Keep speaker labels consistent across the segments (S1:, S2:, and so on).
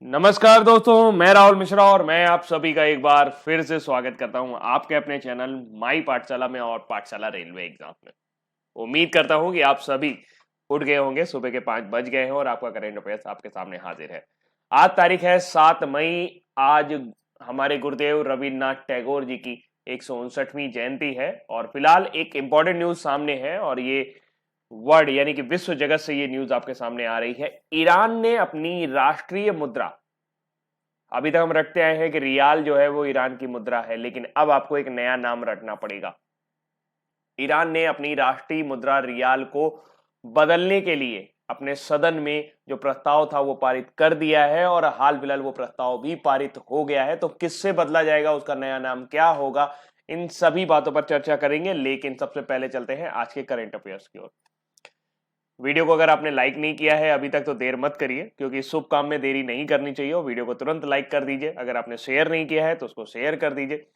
S1: नमस्कार दोस्तों, मैं राहुल मिश्रा और मैं आप सभी का एक बार फिर से स्वागत करता हूं आपके अपने चैनल माई पाठशाला में और पाठशाला रेलवे एग्जाम में। उम्मीद करता हूं कि आप सभी उठ गए होंगे, सुबह के 5 बज गए हैं और आपका करेंट अफेयर्स आपके सामने हाजिर है। आज तारीख है 7 मई। आज हमारे गुरुदेव रविन्द्रनाथ टैगोर जी की 159वीं जयंती है और फिलहाल एक इंपॉर्टेंट न्यूज सामने है और ये वर्ल्ड यानी कि विश्व जगत से ये न्यूज आपके सामने आ रही है। ईरान ने अपनी राष्ट्रीय मुद्रा, अभी तक हम रटते आए हैं कि रियाल जो है वो ईरान की मुद्रा है, लेकिन अब आपको एक नया नाम रटना पड़ेगा। ईरान ने अपनी राष्ट्रीय मुद्रा रियाल को बदलने के लिए अपने सदन में जो प्रस्ताव था वो पारित कर दिया है और हाल फिलहाल वो प्रस्ताव भी पारित हो गया है। तो किससे बदला जाएगा, उसका नया नाम क्या होगा, इन सभी बातों पर चर्चा करेंगे। लेकिन सबसे पहले चलते हैं आज के करंट अफेयर्स की ओर। वीडियो को अगर आपने लाइक नहीं किया है अभी तक तो देर मत करिए, क्योंकि शुभ काम में देरी नहीं करनी चाहिए और वीडियो को तुरंत लाइक कर दीजिए। अगर आपने शेयर नहीं किया है तो उसको शेयर कर दीजिए।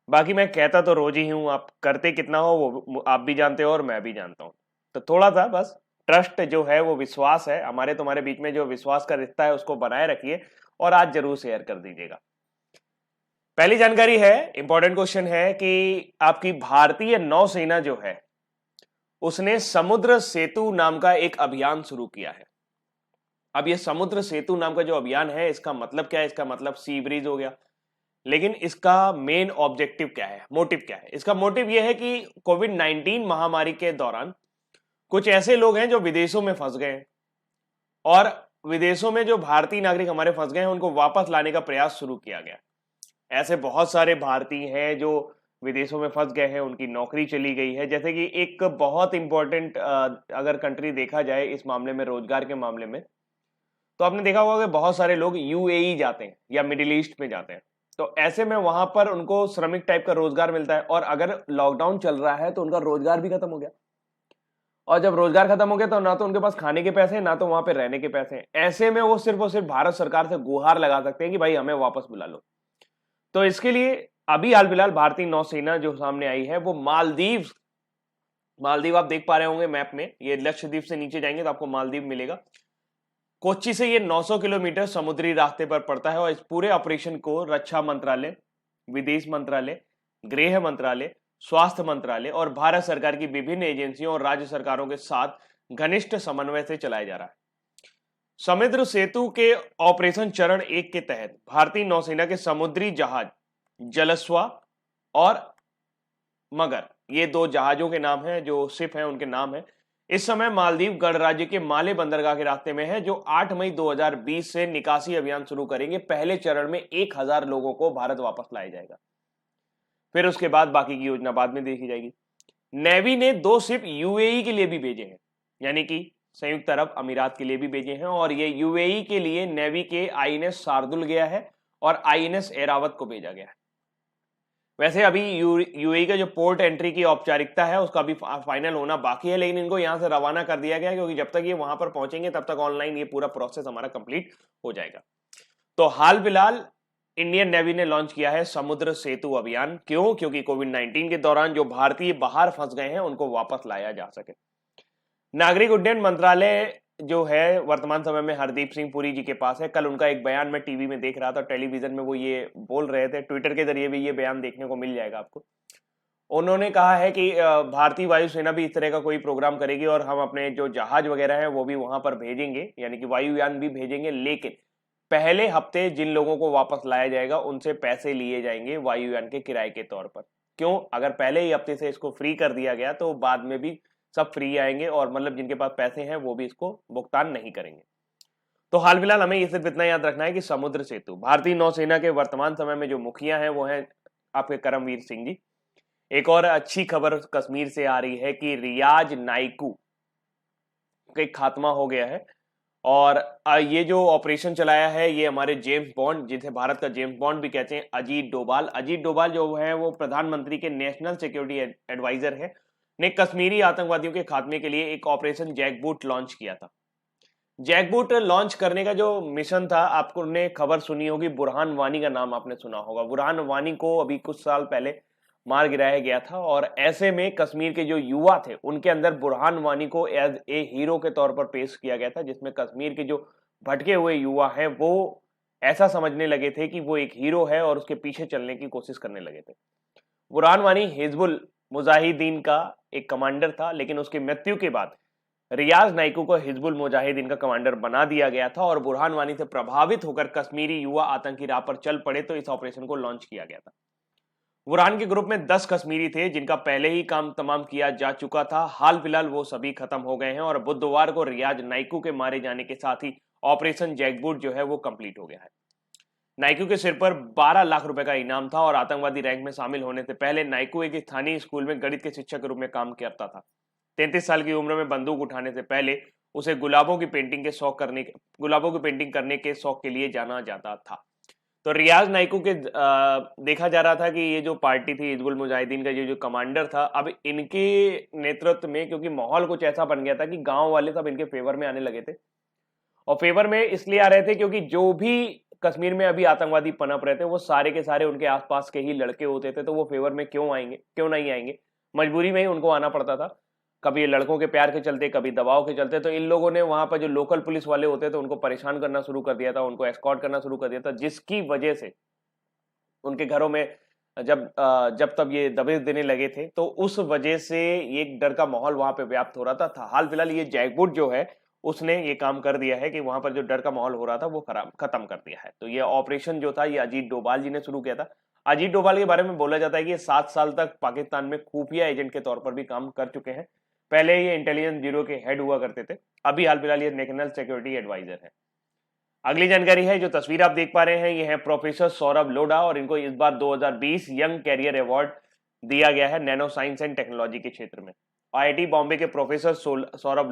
S1: बाकी मैं कहता तो रोज ही हूं, आप करते कितना हो वो आप भी जानते हो और मैं भी जानता हूं। तो थोड़ा सा बस ट्रस्ट जो है, वो विश्वास है हमारे तुम्हारे बीच में, जो विश्वास का रिश्ता है उसको बनाए रखिए और आज जरूर शेयर कर दीजिएगा। पहली जानकारी है, इंपॉर्टेंट क्वेश्चन है कि आपकी भारतीय नौसेना जो है उसने समुद्र सेतु नाम का एक अभियान शुरू किया है। अब ये समुद्र सेतु नाम का जो अभियान है, इसका मतलब क्या है? इसका मतलब सी ब्रिज हो गया। लेकिन इसका मेन ऑब्जेक्टिव क्या है, मोटिव क्या है? इसका मोटिव यह है कि कोविड-19 महामारी के दौरान कुछ ऐसे लोग हैं जो विदेशों में फंस गए हैं और विदेशों में जो भारतीय नागरिक हमारे फंस गए हैं उनको वापस लाने का प्रयास शुरू किया गया। ऐसे बहुत सारे भारतीय हैं जो विदेशों में फंस गए हैं, उनकी नौकरी चली गई है। जैसे कि एक बहुत इंपॉर्टेंट अगर कंट्री देखा जाए इस मामले में, रोजगार के मामले में, तो आपने देखा होगा कि बहुत सारे लोग यूएई जाते हैं या मिडिल ईस्ट में जाते हैं। तो ऐसे में वहां पर उनको श्रमिक टाइप का रोजगार मिलता है और अगर लॉकडाउन चल रहा है तो उनका रोजगार भी खत्म हो गया। और जब रोजगार खत्म हो गया तो ना तो उनके पास खाने के पैसे हैं, ना तो वहां पे रहने के पैसे हैं। ऐसे में वो सिर्फ और सिर्फ भारत सरकार से गुहार लगा सकते हैं कि भाई हमें वापस बुला लो। तो इसके लिए अभी हाल फिलहाल भारतीय नौसेना जो सामने आई है वो मालदीव, मालदीव आप देख पा रहे होंगे मैप में, ये लक्षद्वीप से नीचे जाएंगे तो आपको मालदीव मिलेगा। कोच्चि से ये 900 किलोमीटर समुद्री रास्ते पर पड़ता है और इस पूरे ऑपरेशन को रक्षा मंत्रालय, विदेश मंत्रालय, गृह मंत्रालय, स्वास्थ्य मंत्रालय और भारत सरकार की विभिन्न एजेंसियों और राज्य सरकारों के साथ घनिष्ठ समन्वय से चलाया जा रहा है। समुद्र सेतु के ऑपरेशन चरण 1 के तहत भारतीय नौसेना के समुद्री जहाज जलस्वा और मगर, ये दो जहाजों के नाम हैं, जो शिप हैं उनके नाम हैं, इस समय मालदीव गणराज्य के माले बंदरगाह के रास्ते में है, जो 8 मई 2020 से निकासी अभियान शुरू करेंगे। पहले चरण में 1000 लोगों को भारत वापस लाया जाएगा, फिर उसके बाद बाकी की योजना बाद में देखी जाएगी। नेवी ने 2 शिप यूएई के लिए भी भेजे हैं, यानी कि संयुक्त अरब अमीरात के लिए भी भेजे हैं, और ये यूएई के लिए नेवी के आईएनएस शार्दुल गया है और आईएनएस एरावत को भेजा गया है। वैसे अभी यूएई का जो पोर्ट एंट्री की औपचारिकता है उसका भी फाइनल होना बाकी है, लेकिन इनको यहां से रवाना कर दिया गया है, क्योंकि जब तक ये वहां पर पहुंचेंगे तब तक ऑनलाइन ये पूरा प्रोसेस हमारा कंप्लीट हो जाएगा। तो हाल फिलहाल इंडियन नेवी ने लॉन्च किया है समुद्र सेतु अभियान। क्यों? क्योंकि कोविड-19 के दौरान जो भारतीय बाहर फंस गए हैं उनको वापस लाया जा सके। नागरिक उड्डयन मंत्रालय जो है वर्तमान समय में हरदीप सिंह पुरी जी के पास है। कल उनका एक बयान मैं टीवी में देख रहा था, टेलीविजन में वो ये बोल रहे थे, ट्विटर के जरिए भी ये बयान देखने को मिल जाएगा आपको। उन्होंने कहा है कि भारतीय वायुसेना भी इस तरह का कोई प्रोग्राम करेगी और हम अपने जो जहाज वगैरह हैं वो भी वहां पर भेजेंगे, यानी कि वायुयान भी भेजेंगे। लेकिन पहले हफ्ते जिन लोगों को वापस लाया जाएगा उनसे पैसे लिए जाएंगे वायुयान के किराए के तौर पर। क्यों? अगर पहले ही हफ्ते से इसको फ्री कर दिया गया तो बाद में भी सब फ्री आएंगे और मतलब जिनके पास पैसे हैं वो भी इसको भुगतान नहीं करेंगे। तो हाल फिलहाल हमें ये सिर्फ इतना याद रखना है कि समुद्र सेतु, भारतीय नौसेना के वर्तमान समय में जो मुखिया हैं वो हैं आपके करमवीर सिंह जी। एक और अच्छी खबर कश्मीर से आ रही है कि रियाज नाइकू का खात्मा हो गया है और ये जो ऑपरेशन चलाया है ये हमारे जेम्स बॉन्ड, जिसे भारत का जेम्स बॉन्ड भी कहते हैं, अजीत डोभाल जो है वो प्रधानमंत्री के नेशनल सिक्योरिटी एडवाइजर है, ने कश्मीरी आतंकवादियों के खात्मे के लिए एक ऑपरेशन जैकबूट लॉन्च किया था। जैकबूट लॉन्च करने का जो मिशन था, आपको ने खबर सुनी होगी, बुरहान वानी का नाम आपने सुना होगा। बुरहान वानी को अभी कुछ साल पहले मार गिराया गया था और ऐसे में कश्मीर के जो युवा थे उनके अंदर बुरहान वानी को एज ए हीरो के तौर पर पेश किया गया था, जिसमें कश्मीर के जो भटके हुए युवा हैं वो ऐसा समझने लगे थे कि वो एक हीरो है और उसके पीछे चलने की कोशिश करने लगे थे। बुरहान वानी हिजबुल मुजाहिदीन का एक कमांडर था, लेकिन उसकी मृत्यु के बाद रियाज नाइकू को हिजबुल मुजाहिदीन का कमांडर बना दिया गया था और बुरहान वानी से प्रभावित होकर कश्मीरी युवा आतंकी राह पर चल पड़े, तो इस ऑपरेशन को लॉन्च किया गया था। बुरहान के ग्रुप में 10 कश्मीरी थे जिनका पहले ही काम तमाम किया जा चुका था। हाल फिलहाल वो सभी खत्म हो गए हैं और बुधवार को रियाज नाइकू के मारे जाने के साथ ही ऑपरेशन जैकबूट जो है वो कंप्लीट हो गया है। नाइकू के सिर पर 12 लाख रुपए का इनाम था और आतंकवादी रैंक में शामिल होने से पहले नाइकू एक स्थानीय स्कूल में गणित के शिक्षक के रूप में काम करता था। 33 साल की उम्र में बंदूक उठाने से पहले उसे गुलाबों की पेंटिंग करने के शौक के लिए जाना जाता था। तो रियाज नाइकू के देखा जा रहा था कि ये जो पार्टी थी हिजबुल मुजाहिदीन का, ये जो कमांडर था, अब इनके नेतृत्व में, क्योंकि माहौल कुछ ऐसा बन गया था कि गांव वाले सब इनके फेवर में आने लगे थे। और फेवर में इसलिए आ रहे थे क्योंकि जो भी कश्मीर में अभी आतंकवादी पनप रहे थे वो सारे के सारे उनके आसपास के ही लड़के होते थे, तो वो फेवर में क्यों नहीं आएंगे, मजबूरी में ही उनको आना पड़ता था। कभी लड़कों के प्यार के चलते, कभी दबाव के चलते। तो इन लोगों ने वहां पर जो लोकल पुलिस वाले होते थे उनको परेशान करना शुरू कर दिया था, उनको एस्कॉर्ट करना शुरू कर दिया था, जिसकी वजह से उनके घरों में जब तब ये दबिश देने लगे थे, तो उस वजह से एक डर का माहौल वहां पे व्याप्त हो रहा था। हाल फिलहाल ये जैकबूट जो है उसने ये काम कर दिया है कि वहां पर जो डर का माहौल हो रहा था वो खत्म कर दिया है। तो ये ऑपरेशन जो था ये अजीत डोभाल जी ने शुरू किया था। अजीत डोभाल के बारे में बोला जाता है कि ये 7 साल तक पाकिस्तान में खुफिया एजेंट के तौर पर भी काम कर चुके हैं। पहले ये इंटेलिजेंस ब्यूरो के हेड हुआ करते थे, अभी हाल फिलहाल ये नेशनल सिक्योरिटी एडवाइजर है। अगली जानकारी है, जो तस्वीर आप देख पा रहे हैं, ये है प्रोफेसर सौरभ लोढ़ा और इनको इस बार 2020 यंग कैरियर अवार्ड दिया गया है नैनो साइंस एंड टेक्नोलॉजी के क्षेत्र में। आईआईटी बॉम्बे के प्रोफेसर सौरभ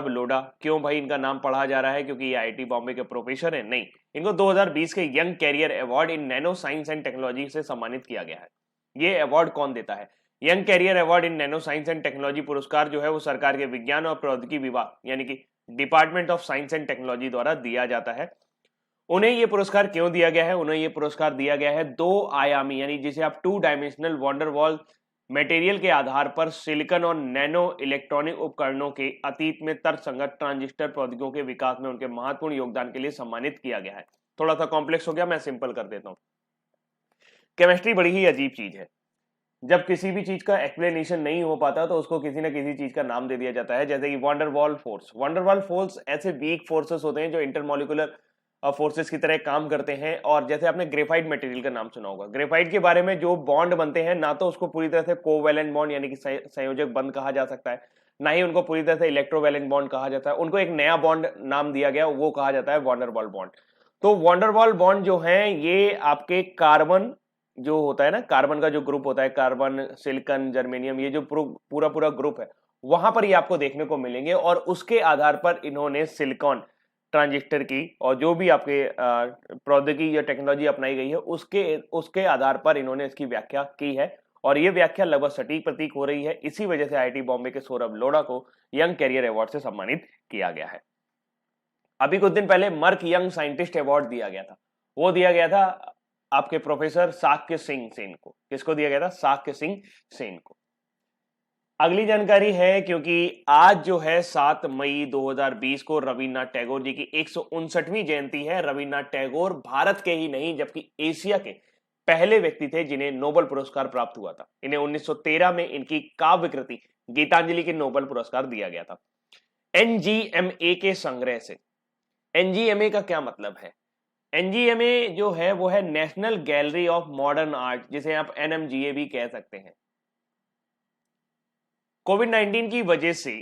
S1: लोढ़ा क्यों भाई इनका नाम पढ़ा जा रहा है क्योंकि ये आईआईटी बॉम्बे के प्रोफेसर हैं? नहीं, इनको 2020 के young career award in nano science and technology से सम्मानित किया गया है। ये अवार्ड कौन देता है? Young career award in nano science and technology पुरस्कार जो है वो सरकार के विज्ञान और प्रौद्योगिकी विभाग यानी कि department of science and technology द्वारा दिया जाता है। उन्हें ये पुरस्कार क्यों दिया गया है? उन्हें ये पुरस्कार दिया गया है 2 आयामी यानी जिसे आप 2 डायमेंशनल वंडरवॉल मटेरियल के आधार पर सिलिकॉन और नैनो इलेक्ट्रॉनिक उपकरणों के अतीत में तर्कसंगत ट्रांजिस्टर प्रौद्योगिकियों के विकास में उनके महत्वपूर्ण योगदान के लिए सम्मानित किया गया है। थोड़ा सा कॉम्प्लेक्स हो गया, मैं सिंपल कर देता हूँ। केमिस्ट्री बड़ी ही अजीब चीज है। जब किसी भी चीज का एक्सप्लेनेशन नहीं हो पाता तो उसको किसी ना किसी चीज का नाम दे दिया जाता है, जैसे कि वंडरवॉल फोर्स ऐसे वीक फोर्सेस होते हैं जो इंटरमोलिकुलर फोर्सेस की तरह काम करते हैं। और जैसे आपने ग्रेफाइट मटेरियल का नाम सुना होगा, ग्रेफाइट के बारे में जो बॉन्ड बनते हैं ना तो उसको पूरी तरह से कोवैलेंट बॉन्ड यानी कि संयोजक बंध कहा जा सकता है, ना ही उनको पूरी तरह से इलेक्ट्रोवैलेंट बॉन्ड कहा जाता है। उनको एक नया बॉन्ड नाम दिया गया, वो कहा जाता है वंडरवॉल बॉन्ड। तो वंडरवॉल बॉन्ड जो है ये आपके कार्बन जो होता है ना, कार्बन का जो ग्रुप होता है, कार्बन, सिलिकॉन, जर्मेनियम, ये जो पूरा पूरा ग्रुप है वहां पर ये आपको देखने को मिलेंगे। और उसके आधार पर इन्होंने सिलिकॉन ट्रांजिस्टर की और जो भी आपके प्रौद्योगिकी या टेक्नोलॉजी अपनाई गई है उसके आधार पर इन्होंने इसकी व्याख्या की है। और ये व्याख्या लगभग सटीक प्रतीक हो रही है। इसी वजह से आईआईटी बॉम्बे के सौरभ लोढ़ा को यंग कैरियर अवार्ड से सम्मानित किया गया है। अभी कुछ दिन पहले मर्क यंग साइंटिस्ट अवार्ड दिया गया था, वो दिया गया था आपके प्रोफेसर साक्य सिंह सेन को। किसको दिया गया था? साक्य सिंह सेन को। अगली जानकारी है, क्योंकि आज जो है 7 मई 2020 को रविन्द्रनाथ टैगोर जी की 159वीं जयंती है। रविन्द्रनाथ टैगोर भारत के ही नहीं जबकि एशिया के पहले व्यक्ति थे जिन्हें नोबेल पुरस्कार प्राप्त हुआ था। इन्हें 1913 में इनकी काव्य कृति गीतांजलि के नोबेल पुरस्कार दिया गया था एनजीएमए के संग्रह से। एनजीएमए का क्या मतलब है? एनजीएमए जो है वो है national gallery of modern art, जिसे आप एनएमजीए भी कह सकते हैं। कोविड-19 की वजह से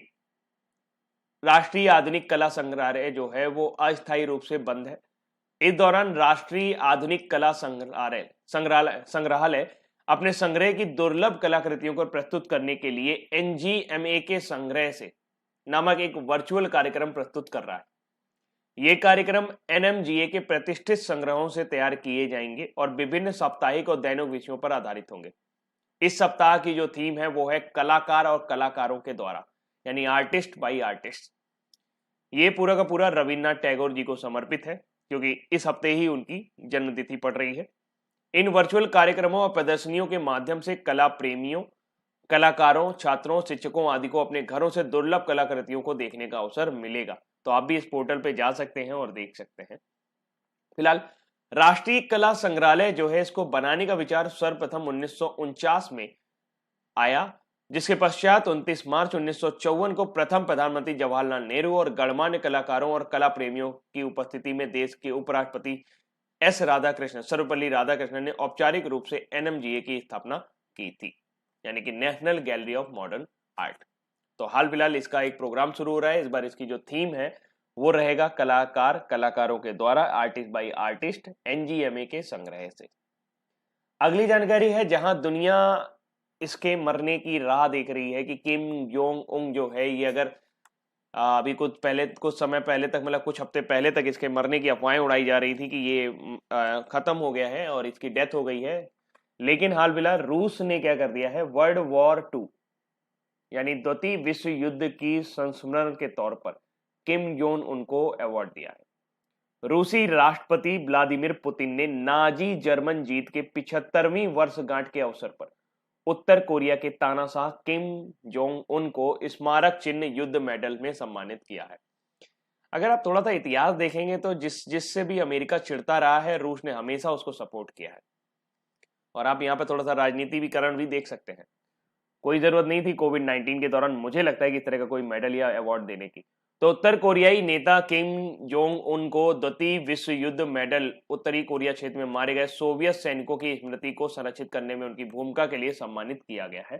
S1: राष्ट्रीय आधुनिक कला संग्रहालय जो है वो अस्थायी रूप से बंद है। इस दौरान राष्ट्रीय आधुनिक कला संग्रहालय अपने संग्रह की दुर्लभ कलाकृतियों को प्रस्तुत करने के लिए एनजीएमए के संग्रह से नामक एक वर्चुअल कार्यक्रम प्रस्तुत कर रहा है। ये कार्यक्रम एनएमजीए के प्रतिष्ठित संग्रहों से तैयार किए जाएंगे और विभिन्न साप्ताहिक और दैनिक विषयों पर आधारित होंगे। इस सप्ताह की जो थीम है वो है कलाकार और कलाकारों के द्वारा, यानी आर्टिस्ट बाय आर्टिस्ट। ये पूरा का पूरा रविन्द्रनाथ टैगोर जी को समर्पित है, क्योंकि इस हफ्ते ही उनकी जन्मतिथि पड़ रही है। इन वर्चुअल कार्यक्रमों और प्रदर्शनियों के माध्यम से कला प्रेमियों, कलाकारों, छात्रों, शिक्षकों आदि को अपने घरों से दुर्लभ कलाकृतियों को देखने का अवसर मिलेगा। तो आप भी इस पोर्टल पे जा सकते हैं और देख सकते हैं। फिलहाल राष्ट्रीय कला संग्रहालय जो है इसको बनाने का विचार सर्वप्रथम 1949 में आया, जिसके पश्चात 29 मार्च 1954 को प्रथम प्रधानमंत्री जवाहरलाल नेहरू और गणमान्य कलाकारों और कला प्रेमियों की उपस्थिति में देश के उपराष्ट्रपति एस राधाकृष्णन सर्वपल्ली राधाकृष्णन ने औपचारिक रूप से एनएमजीए की स्थापना की थी, यानी कि national gallery of modern art. तो हाल फिलहाल इसका एक प्रोग्राम शुरू हो रहा है। इस बार इसकी जो थीम है वो रहेगा कलाकार कलाकारों के द्वारा, आर्टिस्ट बाय आर्टिस्ट, एनजीएमए के संग्रह से। अगली जानकारी है जहां दुनिया इसके मरने की राह देख रही है कि किम जोंग उंग जो है ये अगर अभी कुछ समय पहले तक, मतलब कुछ हफ्ते पहले तक इसके मरने की अफवाहें उड़ाई जा रही थी कि ये खत्म हो गया है और इसकी डेथ हो गई है। लेकिन हाल फिलहाल रूस ने क्या कर दिया है, वर्ल्ड वॉर 2 यानी द्वितीय विश्व युद्ध की संस्मरण के तौर पर किम जोंग उनको अवार्ड दिया है। रूसी राष्ट्रपति व्लादिमीर पुतिन ने नाजी जर्मन जीत के 75वीं वर्षगांठ के अवसर पर उत्तर कोरिया के तानाशाह किम जोंग उन को स्मारक चिन्ह युद्ध मेडल में सम्मानित किया है। अगर आप थोड़ा सा इतिहास देखेंगे तो जिससे भी अमेरिका चिढ़ता रहा है, रूस ने हमेशा उसको सपोर्ट किया है। और आप यहाँ पे थोड़ा सा राजनीतिकरण भी देख सकते हैं। कोई जरूरत नहीं थी कोविड-19 के दौरान, मुझे लगता है कि इस तरह का कोई मेडल या अवार्ड देने की। तो उत्तर कोरियाई नेता किम जोंग उन को द्वितीय विश्व युद्ध मेडल उत्तरी कोरिया क्षेत्र में मारे गए सोवियत सैनिकों की स्मृति को संरक्षित करने में उनकी भूमिका के लिए सम्मानित किया गया है,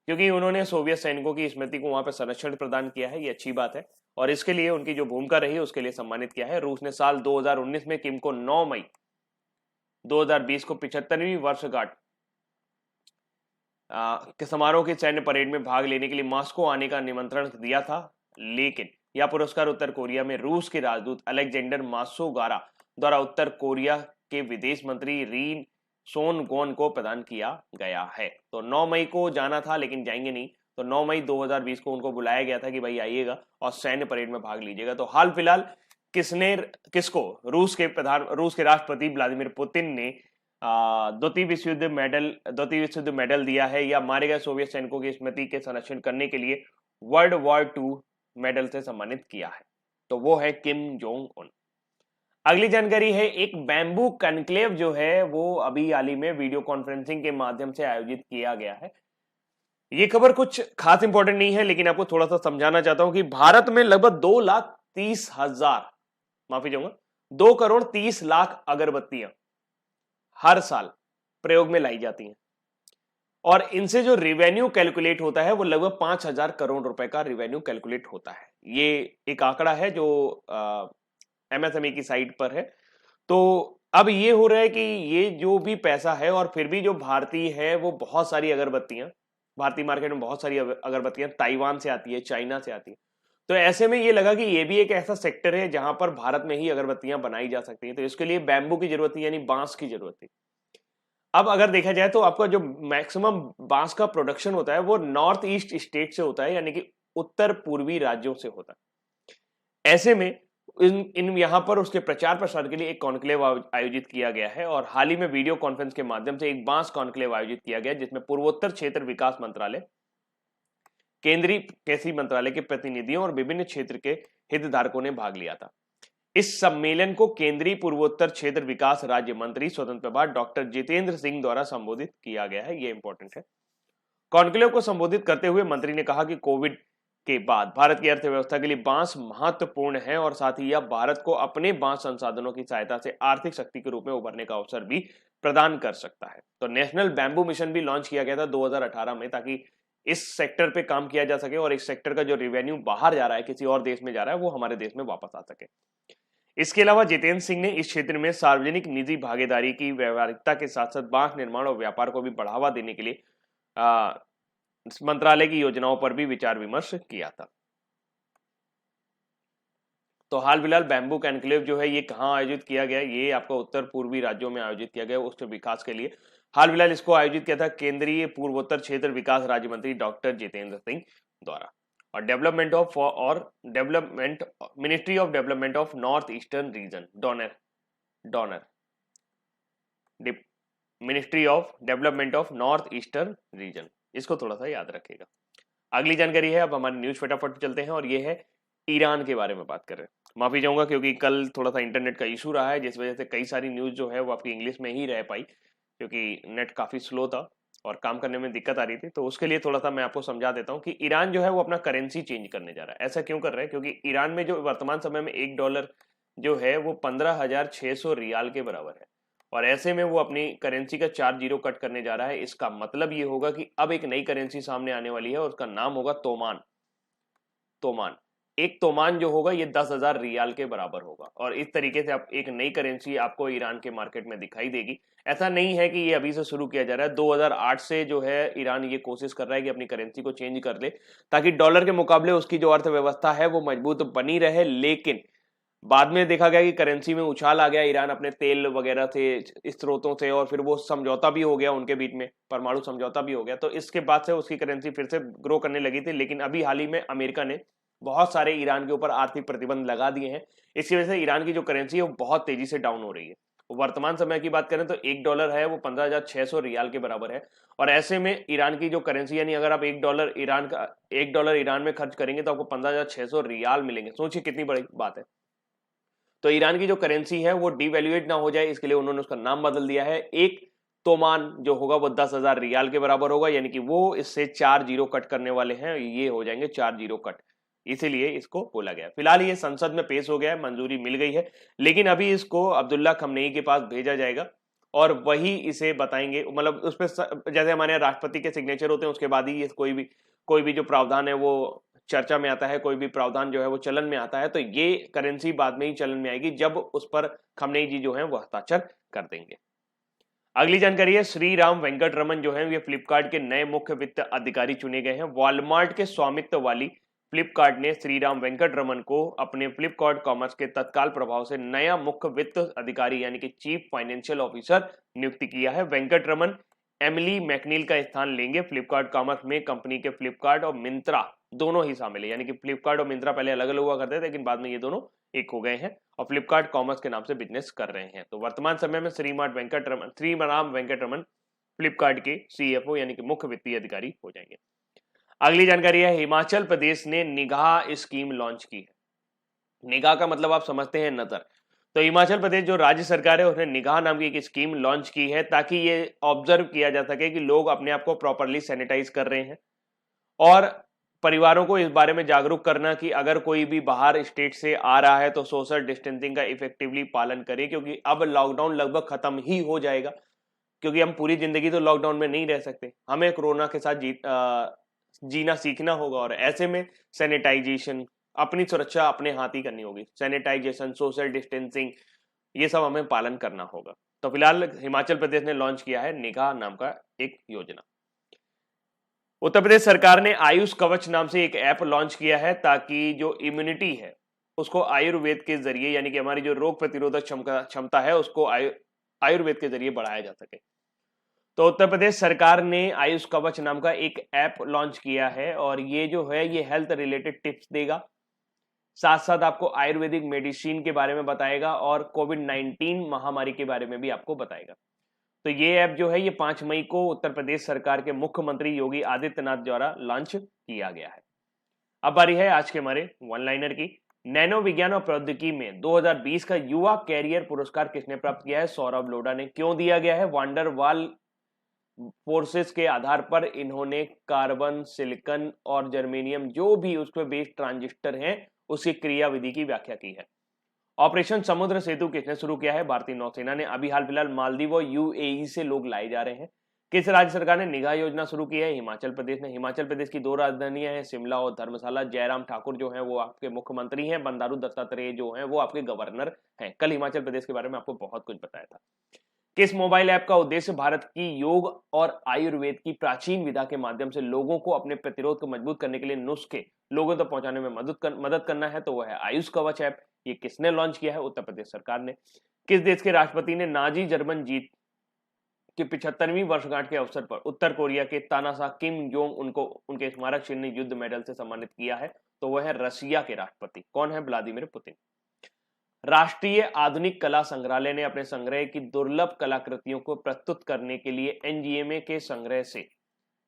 S1: क्योंकि उन्होंने सोवियत सैनिकों की स्मृति को वहां पर संरक्षण प्रदान किया है। ये अच्छी बात है और इसके लिए उनकी जो भूमिका रही उसके लिए सम्मानित किया है। रूस ने साल 2019 में किम को 9 मई 2020 को 75वीं वर्षगांठ के समारोह की सैन्य परेड में भाग लेने के लिए मॉस्को आने का निमंत्रण दिया था, लेकिन यह पुरस्कार उत्तर कोरिया में रूस के राजदूत अलेक्जेंडर मासोगारा द्वारा उत्तर कोरिया के विदेश मंत्री री सोन गोन को प्रदान किया गया है। तो 9 मई को जाना था लेकिन जाएंगे नहीं, तो 9 मई 2020 को उनको बुलाया गया था कि भाई आइएगा और सैन्य परेड में भाग लीजिएगा। तो हाल फिलहाल रूस के राष्ट्रपति व्लादिमीर पुतिन ने द्वितीय विश्व युद्ध मेडल दिया है या मारे गए सोवियत सैनिकों की स्मृति के संरक्षण करने के लिए वर्ल्ड वॉर 2 मेडल से सम्मानित किया है। तो वो है किम जोंग उन। अगली जानकारी है, एक बैम्बू कॉन्क्लेव जो है वो अभी हाल ही में वीडियो कॉन्फ्रेंसिंग के माध्यम से आयोजित किया गया है। ये खबर कुछ खास इंपॉर्टेंट नहीं है, लेकिन आपको थोड़ा सा समझाना चाहता हूं कि भारत में लगभग 2,30,000 माफी चाहूंगा 2,30,00,000 अगरबत्तियां हर साल प्रयोग में लाई जाती हैं और इनसे जो रेवेन्यू कैलकुलेट होता है वो लगभग 5,000 करोड़ रुपए का रेवेन्यू कैलकुलेट होता है। ये एक आंकड़ा है जो एमएसएमई की साइट पर है। तो अब ये हो रहा है कि ये जो भी पैसा है और फिर भी जो भारतीय है वो बहुत सारी अगरबत्तियां, भारतीय मार्केट में बहुत सारी अगरबत्तियां ताइवान से आती है, चाइना से आती है। तो ऐसे में ये लगा कि ये भी एक ऐसा सेक्टर है जहां पर भारत में ही अगरबत्तियां बनाई जा सकती हैं। तो इसके लिए बैम्बू की जरूरत थी, यानी बांस की जरूरत थी। अब अगर देखा जाए तो आपका जो मैक्सिमम बांस का प्रोडक्शन होता है वो नॉर्थ ईस्ट स्टेट से होता है, यानी कि उत्तर पूर्वी राज्यों से होता है। ऐसे में इन यहाँ पर उसके प्रचार प्रसार के लिए एक कॉन्क्लेव आयोजित किया गया है और हाल ही में वीडियो कॉन्फ्रेंस के माध्यम से एक बांस कॉन्क्लेव आयोजित किया गया, जिसमें पूर्वोत्तर क्षेत्र विकास मंत्रालय, केंद्रीय कृषि मंत्रालय के प्रतिनिधियों और विभिन्न क्षेत्र के हितधारकों ने भाग लिया था। इस सम्मेलन को केंद्रीय पूर्वोत्तर क्षेत्र विकास राज्य मंत्री स्वतंत्र प्रभार डॉक्टर जितेंद्र सिंह द्वारा संबोधित किया गया है। ये इंपॉर्टेंट है। कॉन्क्लेव को संबोधित करते हुए मंत्री ने कहा कि कोविड के बाद भारत की अर्थव्यवस्था के लिए बांस महत्वपूर्ण है और साथ ही यह भारत को अपने बांस संसाधनों की सहायता से आर्थिक शक्ति के रूप में उभरने का अवसर भी प्रदान कर सकता है। तो नेशनल बैम्बू मिशन भी लॉन्च किया गया था 2018 में, ताकि इस सेक्टर पे काम किया जा सके और इस सेक्टर का जो रेवेन्यू बाहर जा रहा है, किसी और देश में जा रहा है, वो हमारे देश में वापस आ सके। इसके अलावा जितेंद्र सिंह ने इस क्षेत्र में सार्वजनिक निजी भागीदारी की व्यवहारिकता के साथ साथ बांस निर्माण और व्यापार को भी बढ़ावा देने के लिए मंत्रालय की योजनाओं पर भी विचार विमर्श किया था। तो हाल फिलहाल बैम्बू कॉन्क्लेव जो है ये कहाँ आयोजित किया गया, ये आपको उत्तर पूर्वी राज्यों में आयोजित किया गया उसके विकास के लिए। हाल फिलहाल इसको आयोजित किया था केंद्रीय पूर्वोत्तर क्षेत्र विकास राज्य मंत्री डॉक्टर जितेंद्र सिंह द्वारा और ministry of development of north eastern region ministry of development of north eastern region, इसको थोड़ा सा याद रखिएगा। अगली जानकारी है, अब हमारे न्यूज फटाफट चलते हैं और ये है ईरान के बारे में बात कर रहे हैं। माफी चाहूंगा क्योंकि कल थोड़ा सा इंटरनेट का इशू रहा है, जिस वजह से कई सारी न्यूज जो है वो आपकी इंग्लिश में ही रह पाई, क्योंकि नेट काफी स्लो था और काम करने में दिक्कत आ रही थी। तो उसके लिए थोड़ा सा मैं आपको समझा देता हूँ कि ईरान जो है वो अपना करेंसी चेंज करने जा रहा है। ऐसा क्यों कर रहा है? क्योंकि ईरान में जो वर्तमान समय में $1 जो है वो 15,600 रियाल के बराबर है, और ऐसे में वो अपनी करेंसी का 4 जीरो कट करने जा रहा है। इसका मतलब ये होगा कि अब एक नई करेंसी सामने आने वाली है और उसका नाम होगा तोमान। तोमान, एक तोमान जो होगा ये 10,000 रियाल के बराबर होगा, और इस तरीके से आप एक नई करेंसी आपको ईरान के मार्केट में दिखाई देगी। ऐसा नहीं है कि ये अभी से शुरू किया जा रहा है, 2008 से जो है ईरान ये कोशिश कर रहा है कि अपनी करेंसी को चेंज कर ले, ताकि डॉलर के मुकाबले उसकी जो अर्थव्यवस्था है वो मजबूत बनी रहे। लेकिन बाद में देखा गया कि करेंसी में उछाल आ गया, ईरान अपने तेल वगैरह से, स्रोतों से, और फिर वो समझौता भी हो गया उनके बीच में, परमाणु समझौता भी हो गया, तो इसके बाद से उसकी करेंसी फिर से ग्रो करने लगी थी। लेकिन अभी हाल ही में अमेरिका ने बहुत सारे ईरान के ऊपर आर्थिक प्रतिबंध लगा दिए हैं। इसकी वजह से ईरान की जो करेंसी है वो बहुत तेजी से डाउन हो रही है। वर्तमान समय की बात करें तो $1 है वो 15,600 रियाल के बराबर है, और ऐसे में ईरान की जो करेंसी, यानी अगर आप $1 ईरान में खर्च करेंगे तो आपको 15,600 रियाल मिलेंगे। सोचिए कितनी बड़ी बात है। तो ईरान की जो करेंसी है वो डिवैल्यूएट ना हो जाए, इसके लिए उन्होंने उसका नाम बदल दिया है। एक तोमान जो होगा वो 10,000 रियाल के बराबर होगा, यानी कि वो इससे 4 जीरो कट करने वाले हैं, ये हो जाएंगे 4 जीरो कट, इसीलिए इसको बोला गया। फिलहाल ये संसद में पेश हो गया है, मंजूरी मिल गई है, लेकिन अभी इसको अब्दुल्ला खमनेई के पास भेजा जाएगा और वही इसे बताएंगे। मतलब उसमें जैसे हमारे यहाँ राष्ट्रपति के सिग्नेचर होते हैं, उसके बाद ही ये कोई भी जो प्रावधान है वो चर्चा में आता है, कोई भी प्रावधान जो है वो चलन में आता है। तो ये करेंसी बाद में ही चलन में आएगी जब उस पर खमनेई जी जो है वो हस्ताक्षर कर देंगे। अगली जानकारी है, श्री राम वेंकट रमन जो है ये फ्लिपकार्ट के नए मुख्य वित्त अधिकारी चुने गए हैं। वॉलमार्ट के स्वामित्व वाली फ्लिपकार्ट ने श्री राम वेंकट रमन को अपने फ्लिपकार्ट कॉमर्स के तत्काल प्रभाव से नया मुख्य वित्त अधिकारी यानी कि चीफ फाइनेंशियल ऑफिसर नियुक्त किया है। वेंकट रमन एमिली मैकनील का स्थान लेंगे। फ्लिपकार्ट कॉमर्स में कंपनी के फ्लिपकार्ट और मिंत्रा दोनों ही शामिल है, यानी कि फ्लिपकार्ट और मिंत्रा पहले अलग अलग हुआ करते थे, लेकिन बाद में ये दोनों एक हो गए हैं और फ्लिपकार्ट कॉमर्स के नाम से बिजनेस कर रहे हैं। तो वर्तमान समय में श्रीराम वेंकट रमन फ्लिपकार्ट के सीएफओ यानी कि मुख्य वित्तीय अधिकारी हो जाएंगे। अगली जानकारी है, हिमाचल प्रदेश ने निगाह स्कीम लॉन्च की है। निगाह का मतलब आप समझते हैं नजर। तो हिमाचल प्रदेश जो राज्य सरकार है उसने निगाह नाम की एक स्कीम लॉन्च की है, ताकि ये ऑब्जर्व किया जा सके कि लोग अपने आप को प्रॉपरली सैनिटाइज कर रहे हैं, और परिवारों को इस बारे में जागरूक करना कि अगर कोई भी बाहर स्टेट से आ रहा है तो सोशल डिस्टेंसिंग का इफेक्टिवली पालन करे, क्योंकि अब लॉकडाउन लगभग खत्म ही हो जाएगा। क्योंकि हम पूरी जिंदगी तो लॉकडाउन में नहीं रह सकते, हमें कोरोना के साथ जीना सीखना होगा, और ऐसे में सैनिटाइजेशन, अपनी सुरक्षा अपने हाथ ही करनी होगी। सैनिटाइजेशन, सोशल डिस्टेंसिंग, ये सब हमें पालन करना होगा। तो फिलहाल हिमाचल प्रदेश ने लॉन्च किया है निगाह नाम का एक योजना। उत्तर प्रदेश सरकार ने आयुष कवच नाम से एक ऐप लॉन्च किया है, ताकि जो इम्यूनिटी है उसको आयुर्वेद के जरिए, यानी कि हमारी जो रोग प्रतिरोधक क्षमता है उसको आयुर्वेद के जरिए बढ़ाया जा सके। तो उत्तर प्रदेश सरकार ने आयुष कवच नाम का एक ऐप लॉन्च किया है, और ये जो है ये हेल्थ रिलेटेड टिप्स देगा, साथ साथ आपको आयुर्वेदिक मेडिसिन के बारे में बताएगा और कोविड-19 महामारी के बारे में भी आपको बताएगा। तो ये ऐप जो है ये 5 मई को उत्तर प्रदेश सरकार के मुख्यमंत्री योगी आदित्यनाथ द्वारा लॉन्च किया गया है। अब बारी है आज के हमारे वन लाइनर की। नैनो विज्ञान और प्रौद्योगिकी में 2020 का युवा कैरियर पुरस्कार किसने प्राप्त किया है? सौरभ लोढ़ा ने। क्यों दिया गया है? वांडरवाल फोर्सेस के आधार पर इन्होंने कार्बन, सिलिकॉन और जर्मेनियम जो भी उस पर बेस्ड ट्रांजिस्टर हैं उसकी क्रियाविधि की व्याख्या की है। ऑपरेशन समुद्र सेतु किसने शुरू किया है? भारतीय नौसेना ने। अभी हाल फिलहाल मालदीव और यूएई से लोग लाए जा रहे हैं। किस राज्य सरकार ने निगाह योजना शुरू की है? हिमाचल प्रदेश ने। हिमाचल प्रदेश की 2 राजधानियां हैं, शिमला और धर्मशाला। जयराम ठाकुर जो हैं वो आपके मुख्यमंत्री हैं, बंडारू दत्तात्रेय जो हैं वो आपके गवर्नर हैं। कल हिमाचल प्रदेश के बारे में आपको बहुत कुछ बताया था। किस मोबाइल ऐप का उद्देश्य भारत की योग और आयुर्वेद की प्राचीन विधा के माध्यम से लोगों को अपने प्रतिरोध को मजबूत करने के लिए नुस्खे लोगों तक पहुंचाने में मदद करना है? तो वह है आयुष कवच ऐप। ये किसने लॉन्च किया है? उत्तर प्रदेश सरकार ने। किस देश के राष्ट्रपति ने नाजी जर्मन जीत की 75वीं वर्षगांठ के अवसर पर उत्तर कोरिया के तानाशाह किम जोंग उनको उनके स्मारक चिन्ह युद्ध मेडल से सम्मानित किया है? तो वह है रशिया के राष्ट्रपति। कौन है? Vladimir Putin. राष्ट्रीय आधुनिक कला संग्रहालय ने अपने संग्रह की दुर्लभ कलाकृतियों को प्रस्तुत करने के लिए एनजीएमए के संग्रह से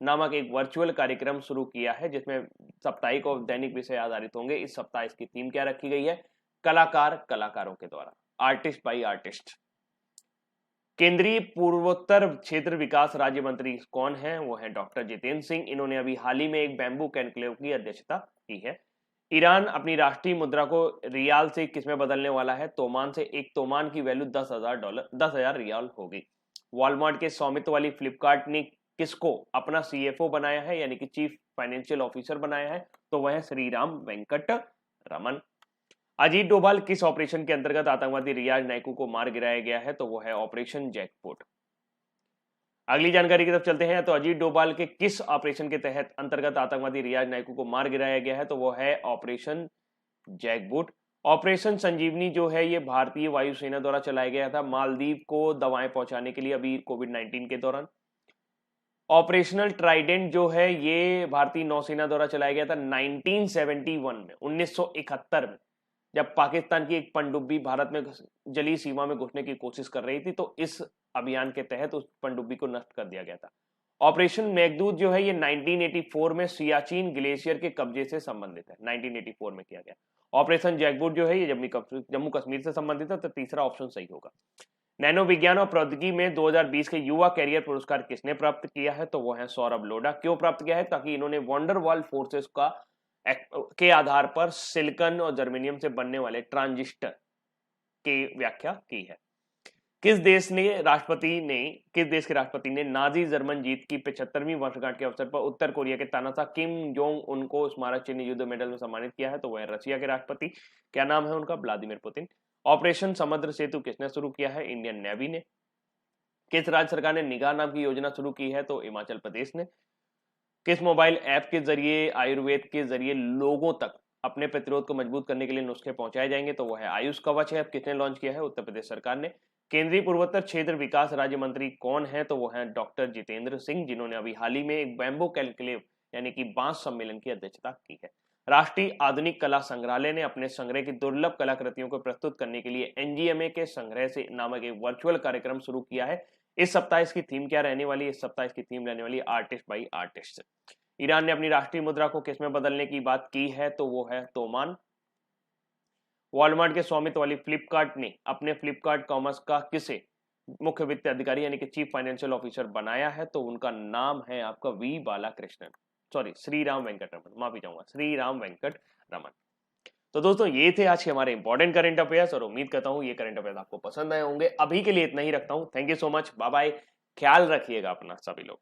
S1: नामक एक वर्चुअल कार्यक्रम शुरू किया है, जिसमें साप्ताहिक और दैनिक विषय आधारित होंगे। इस सप्ताह इसकी थीम क्या रखी गई है? कलाकारों के द्वारा, आर्टिस्ट बाई आर्टिस्ट। केंद्रीय पूर्वोत्तर क्षेत्र विकास राज्य मंत्री कौन है? वो है डॉक्टर जितेंद्र सिंह। इन्होंने अभी हाल ही में एक बैम्बू कॉन्क्लेव की अध्यक्षता की है। ईरान अपनी राष्ट्रीय मुद्रा को रियाल से किसमें बदलने वाला है? तोमान से। एक तोमान की वैल्यू $10,000 10,000 रियाल होगी। वॉलमार्ट के स्वामित्व वाली फ्लिपकार्ट ने किसको अपना सीएफओ बनाया है, यानी कि चीफ फाइनेंशियल ऑफिसर बनाया है? तो वह है श्रीराम वेंकट रमन। अजीत डोभाल किस ऑपरेशन के अंतर्गत आतंकवादी रियाज नायकू को मार गिराया गया है? तो वो है ऑपरेशन जैकपॉट। अगली जानकारी की तरफ चलते हैं। तो अजीत डोभाल के किस ऑपरेशन के तहत अंतर्गत आतंकवादी रियाज नायकू को मार गिराया गया है? तो वो है ऑपरेशन जैकबूट। ऑपरेशन संजीवनी जो है ये भारतीय वायुसेना द्वारा चलाया गया था मालदीव को दवाएं पहुंचाने के लिए अभी कोविड-19 के दौरान। ऑपरेशनल ट्राइडेंट जो है ये भारतीय नौसेना द्वारा चलाया गया था 1971 में, 1971 में, जब पाकिस्तान की एक पनडुब्बी भारत में जलीय सीमा में घुसने की कोशिश कर रही थी, तो इस अभियान के तहत उस पनडुब्बी को नष्ट कर दिया गया था। ऑपरेशन मेघदूत जो है ये 1984 में सियाचिन ग्लेशियर के कब्जे से संबंधित है, 1984 में किया गया। ऑपरेशन जैकबूट जो है ये जम्मू कश्मीर से संबंधित है, तो तीसरा ऑप्शन सही होगा। नैनो विज्ञान और प्रौद्योगिकी में 2020 के युवा कैरियर पुरस्कार किसने प्राप्त किया है? तो वो है सौरभ लोढ़ा। क्यों प्राप्त किया है? ताकि इन्होंने वंडरवॉल फोर्सेस के आधार पर सिलिकॉन और जर्मेनियम से बनने वाले ट्रांजिस्टर की व्याख्या की है। किस देश के राष्ट्रपति ने नाजी जर्मन जीत की 75वीं वर्षगांठ के अवसर पर उत्तर कोरिया के तानाशाह किम जोंग उन को स्मारक चिन्ह युद्ध मेडल में सम्मानित किया है? तो वह रशिया के राष्ट्रपति, क्या नाम है उनका? Vladimir Putin. ऑपरेशन समुद्र सेतु किसने शुरू किया है? इंडियन नेवी ने। किस राज्य सरकार ने निगाह नाम की योजना शुरू की है? तो हिमाचल प्रदेश ने। किस मोबाइल ऐप के जरिए आयुर्वेद के जरिए लोगों तक अपने प्रतिरोध को मजबूत करने के लिए नुस्खे पहुंचाए जाएंगे? तो वह है आयुष कवच ऐप। किसने लॉन्च किया है? उत्तर प्रदेश सरकार ने। केंद्रीय पूर्वोत्तर क्षेत्र विकास राज्य मंत्री कौन है? तो वो है डॉक्टर जितेंद्र सिंह, जिन्होंने अभी हाल ही में एक बैम्बू कॉन्क्लेव यानी कि बांस सम्मेलन की अध्यक्षता की है। राष्ट्रीय आधुनिक कला संग्रहालय ने अपने संग्रह की दुर्लभ कलाकृतियों को प्रस्तुत करने के लिए एनजीएमए के संग्रह से नामक एक वर्चुअल कार्यक्रम शुरू किया है। इस सप्ताह इसकी थीम क्या रहने वाली है? इस सप्ताह इसकी थीम रहने वाली है आर्टिस्ट बाई आर्टिस्ट। ईरान ने अपनी राष्ट्रीय मुद्रा को किसमें बदलने की बात की है? तो वो है तोमान। वॉलमार्ट के स्वामित्व वाली फ्लिपकार्ट ने अपने फ्लिपकार्ट कॉमर्स का किसे मुख्य वित्त अधिकारी यानी कि चीफ फाइनेंशियल ऑफिसर बनाया है? तो उनका नाम है आपका वी बालाकृष्णन, सॉरी श्रीराम वेंकट रमन, माफी चाहूंगा, श्रीराम वेंकट रमन। तो दोस्तों ये थे आज के हमारे इंपॉर्टेंट करंट अफेयर्स और उम्मीद करता हूँ ये करंट अफेयर्स आपको पसंद आए होंगे। अभी के लिए इतना ही रखता हूँ। Thank you so much, bye bye, ख्याल रखिएगा अपना सभी लोग।